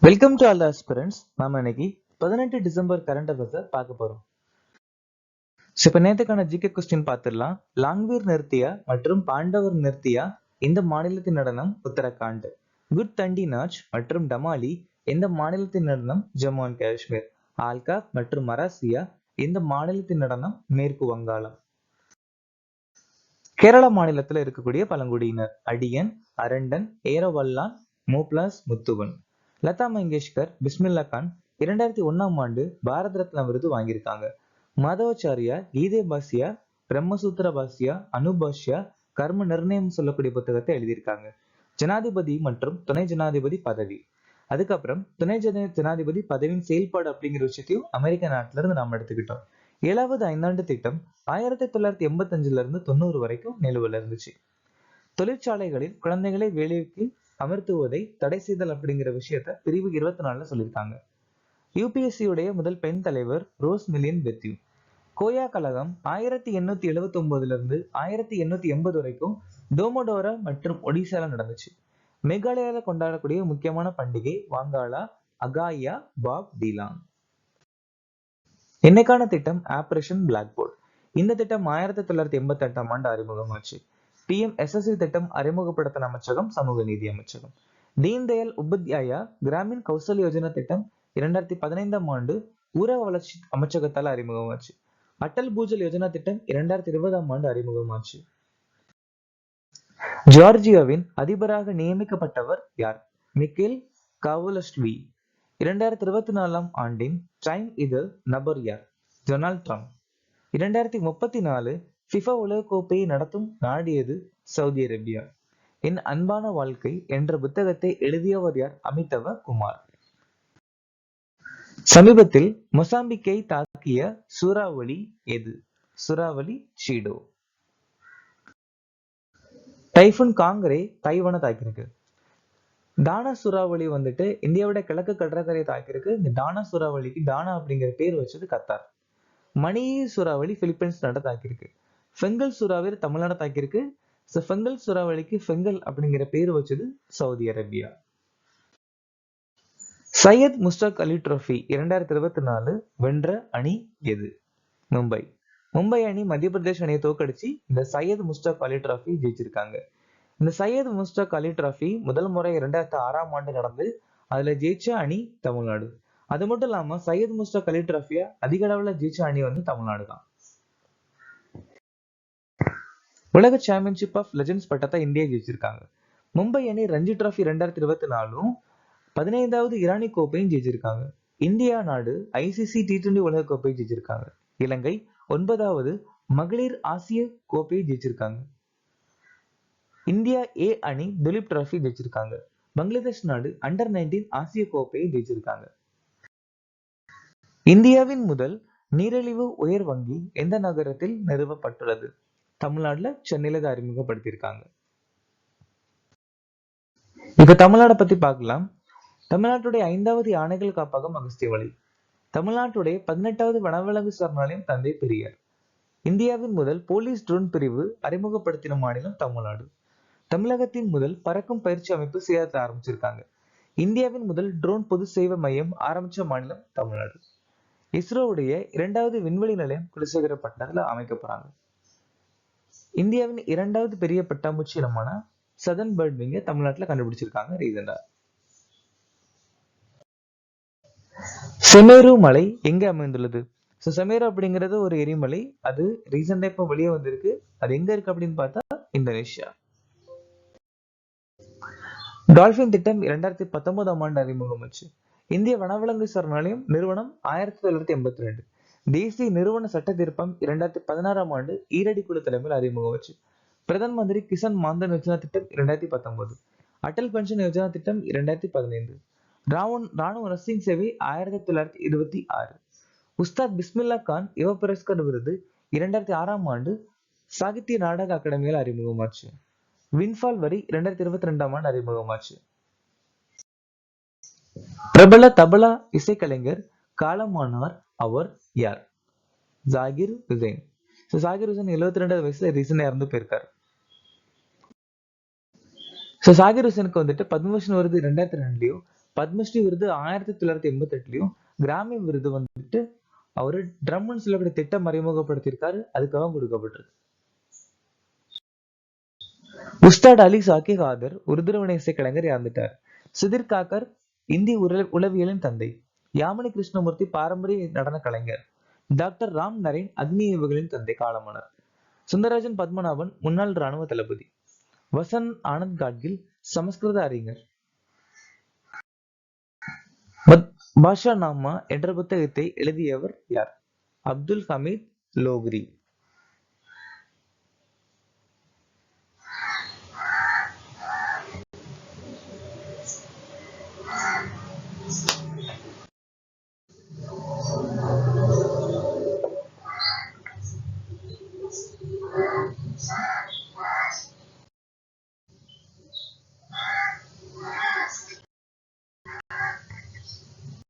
Welcome to all the aspirants. நாம இன்னைக்கு 18 December current அஃபேர்ஸை பார்க்க போறோம். இப்ப நேத்துக்கான ஜிகே கொஸ்டின் பார்த்துடலாம். லாங்வீர் நிறுத்தியா மற்றும் பாண்டவர் நிறுத்தியா இந்த மாநிலத்தின் நடனம் உத்தரகாண்ட். குட் தண்டி நாச் மற்றும் டமாலி இந்த மாநிலத்தின் நடனம் ஜம்மு அண்ட் காஷ்மீர். ஆல்கா மற்றும் மராசியா இந்த மாநிலத்தின் நடனம் மேற்கு வங்காளம். கேரள மாநிலத்தில் இருக்கக்கூடிய பழங்குடியினர் அடியன், அரண்டன், ஏரவல்லான், மூப்ளாஸ், முத்துவன். லதா மங்கேஷ்கர், பிஸ்மில்லா கான் 2001ஆம் ஆண்டு பாரத ரத்னா விருது வாங்கியிருக்காங்க. மாதவாச்சாரியா, கீதே பாசியா, பிரம்மசூத்திர பாசியா, அனுபாஷ்யா, கர்ம நிர்ணயம் சொல்லக்கூடிய புத்தகத்தை எழுதியிருக்காங்க. ஜனாதிபதி மற்றும் துணை ஜனாதிபதி பதவி. அதுக்கப்புறம் துணை ஜனாதிபதி பதவியின் செயல்பாடு அப்படிங்கிற விஷயத்தையும் அமெரிக்க நாட்டில இருந்து நாம் எடுத்துக்கிட்டோம். 7வது ஐந்தாண்டு திட்டம் 1985 இருந்து 90 வரைக்கும் நிலுவையில் இருந்துச்சு. தொழிற்சாலைகளில் குழந்தைகளை வேலைக்கு அமர்த்துவதை தடை செய்தல் அப்படிங்கிற விஷயத்த பிரிவு 24 சொல்லியிருக்காங்க. யூபிஎஸ்சியுடைய முதல் பெண் தலைவர் ரோஸ் மில்லியன் பெத்யூ. கோயா கழகம் 1879 இருந்து 1880 வரைக்கும் டோமோடோரா மற்றும் ஒடிசால நடந்துச்சு. மேகாலயால கொண்டாடக்கூடிய முக்கியமான பண்டிகை வாங்காலா, அகாயா, பாப் டீலாங். இன்னைக்கான திட்டம் ஆபரேஷன் பிளாக் போர்ட். இந்த திட்டம் 1988ஆம் ஆண்டு அறிமுகமாச்சு. PMSSY திட்டம் அறிமுகப்படுத்தின அமைச்சகம் சமூக நீதி அமைச்சகம். தீன் தயாள் உபாத்யாயா கிராமின் கௌசல் யோஜனா திட்டம் 2015ஆம் ஆண்டு ஊரக வளர்ச்சி அமைச்சகத்தால் அறிமுகமாச்சு. அட்டல் பூஜல் யோஜனா திட்டம் 2020ஆம் ஆண்டு அறிமுகமாச்சு. ஜார்ஜியாவின் அதிபராக நியமிக்கப்பட்டவர் யார்? மிக்கேல் காவுலஷ்வி. 2024ஆம் ஆண்டின் டைம் இதழ் நபர் யார்? Donald Trump. 2034 ஃபிஃபா உலகக்கோப்பையை நடத்தும் நாடு எது? Saudi Arabia. என் அன்பான வாழ்க்கை என்ற புத்தகத்தை எழுதியவர் யார்? அமிதவ குமார். சமீபத்தில் மொசாம்பிக்கை தாக்கிய சூறாவளி எது? சூறாவளி சீடோ. டைஃபூன் காங்கரே தைவானை தாக்கியிருக்கு. டானா சூறாவளி இந்தியாவோட கிழக்கு கடற்கரையை தாக்கியிருக்கு. இந்த டானா சூறாவளிக்கு டானா அப்படிங்கிற பேர் வச்சது கத்தார். மணி சூறாவளி பிலிப்பைன்ஸ் நாட்டை தாக்கியிருக்கு. ஃபெங்கல் சூறாவளி தமிழ்நாடு தாக்கியிருக்கு. ஃபெங்கல் சூறாவளிக்கு ஃபெங்கல் அப்படிங்கிற பேர் வச்சது Saudi Arabia. Syed Mushtaq Ali trophy 2024 வென்ற அணி எது? மும்பை. மும்பை அணி மத்திய பிரதேஷ் அணியை தோக்கடிச்சு இந்த சையத் முஸ்டாக் அலி டிராபி ஜெயிச்சிருக்காங்க. இந்த சையத் முஸ்டாக் அலி டிராபி முதல் முறை 2006ஆம் ஆண்டு நடந்து அதுல ஜெயிச்ச அணி தமிழ்நாடு. அது மட்டும் இல்லாம சையத் முஸ்டாக் அலி டிராபிய அதிக அளவுல ஜெயிச்ச அணி தமிழ்நாடு தான். உலக சாம்பியன்ஷிப் ஆஃப் லெஜெண்ட்ஸ் பட்டத்தை இந்தியா ஜெயிச்சிருக்காங்க. மும்பை அணி ரஞ்சி டிராபி 2024 15வது இரானி கோப்பையும் ஜெயிச்சிருக்காங்க. இந்தியா நாடு ICC T20 உலக கோப்பையை ஜெயிச்சிருக்காங்க. இலங்கை 9வது மகளிர் ஆசிய கோப்பையை ஜெயிச்சிருக்காங்க. இந்தியா A அணி துலீப் டிராபி ஜெயிச்சிருக்காங்க. பங்களாதேஷ் நாடு அண்டர் 19 ஆசிய கோப்பையை ஜெயிச்சிருக்காங்க. இந்தியாவின் முதல் நீரிழிவு உயர் வங்கி எந்த நகரத்தில் நிறுவப்பட்டுள்ளது? தமிழ்நாடுல சென்னையில அறிமுகப்படுத்தியிருக்காங்க. இப்ப தமிழ்நாடு பத்தி பார்க்கலாம். தமிழ்நாட்டுடைய 5வது யானைகள் காப்பகம் அகஸ்தியமலை. தமிழ்நாட்டுடைய 18வது வனவிலங்கு சரணாலயம் தந்தை பெரியார். இந்தியாவின் முதல் போலீஸ் ட்ரோன் பிரிவு அறிமுகப்படுத்தின மாநிலம் தமிழ்நாடு. தமிழகத்தின் முதல் பறக்கும் பயிற்சி அமைப்பு சேலத்தில் ஆரம்பிச்சிருக்காங்க. இந்தியாவின் முதல் ட்ரோன் பொது சேவை மையம் ஆரம்பிச்ச மாநிலம் தமிழ்நாடு. இஸ்ரோவுடைய 2வது விண்வெளி நிலையம் குலசேகரப்பட்டினத்துல அமைக்க போறாங்க. இந்தியாவின் 2வது பெரிய பட்டாம்பூச்சி இனமான சதர்ன் பேர்ட் விங்க தமிழ்நாட்டுல கண்டுபிடிச்சிருக்காங்க ரீசெண்டா. செமேரு மலை எங்க அமைந்துள்ளது? செமேரு அப்படிங்கிறது ஒரு எரிமலை. அது ரீசெண்டா இப்ப வெளியே வந்திருக்கு. அது எங்க இருக்கு அப்படின்னு பார்த்தா இந்தோனேஷியா. டால்பின் திட்டம் 2019ஆம் ஆண்டு அறிமுகமாச்சு. இந்திய வனவிலங்கு சரணாலயம் நிறுவனம் 1982. தேசிய நிறுவன சட்ட திருப்பம் 2016ஆம் ஆண்டு ஈரடி குழு தலைமையில் அறிமுகமாச்சு. பிரதம மந்திரி கிசான் மான்தன் யோஜனா திட்டம் 2019. அடல் பென்ஷன் யோஜனா திட்டம் 2015. ராணுவ நர்சிங் சேவை 1926. உஸ்தாத் பிஸ்மில்லா கான் யுவ புரஸ்கார் விருது 2006ஆம் ஆண்டு சாகித்ய நாடக அகாடமியில் அறிமுகமாச்சு. வின்ஃபால் வரி 2022ஆம் ஆண்டு அறிமுகமாச்சு. பிரபல தபலா இசைக்கலைஞர் காலமானார். அவர் யார்? ஜாகிர் ஹுசைன். ஜாகிர் ஹுசைன் 72 வயசுல ரீசெண்டா இறந்து போயிருக்காரு. ஜாகிர் ஹுசேனுக்கு பத்மபூஷன் விருது 2002லயும் பத்மஸ்ரீ விருது 1988லயும், கிராமி விருது வந்துட்டு அவரு ட்ரம்னு சொல்லக்கூடிய திட்டம் அறிமுகப்படுத்தியிருக்காரு, அதுக்காக கொடுக்கப்பட்டிருக்கு. உஸ்தாத் அலி சாக்கி காதர் உருதுரவண இசைக்கலைஞர் இறந்துட்டார். சிதிர் காக்கர் இந்தி உளவியலின் தந்தை. யாமினி கிருஷ்ணமூர்த்தி பாரம்பரிய நடன கலைஞர். டாக்டர் ராம் நரேன் அக்னி ஏவுகளின் தந்தை காலமானார். சுந்தரராஜன் பத்மநாபன் முன்னாள் ராணுவ தளபதி. வசந்த் ஆனந்த் காட்கில் சமஸ்கிருத அறிஞர். பாஷா நாமா என்ற புத்தகத்தை எழுதியவர் யார்? அப்துல் ஹமீத் லோக்ரி.